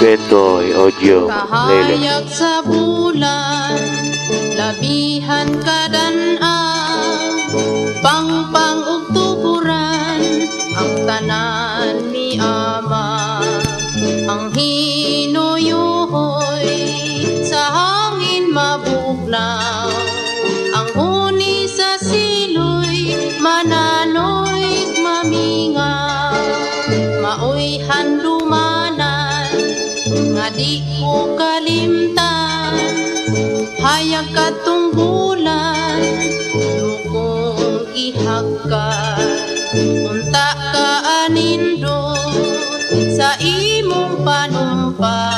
Getoy Audio Lele. Kahayag sa bulan, labihan kadan-an, pangpang ug tuburan, ang tanan ni Ama. Ang hinuyuhoy sa hangin mabugnaw, ang huni sa siloy mananoy mamingaw. Maoy handumanan nga di ko kalimtan, hayag katunggulan lukong ihagkat. Unta ka anindot sa imong panumpa,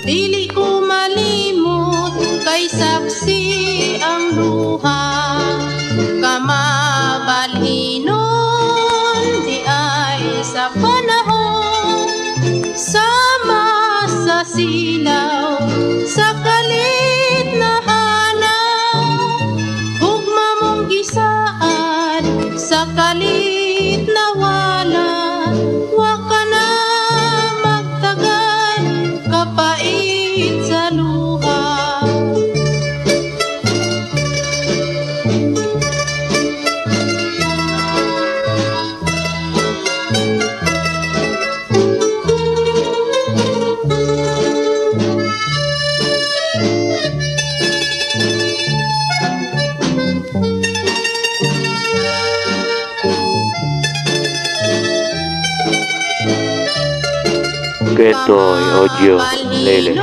dili ko malimot kay saksi ang luha. Kamabalhinon di ay sa panahon, sama sa silaw sa kalit na hanaw. Hugma mong gisaan sa kalit na wala, wa ka na magtagal kapait sa luha. Getoy Audio Lele.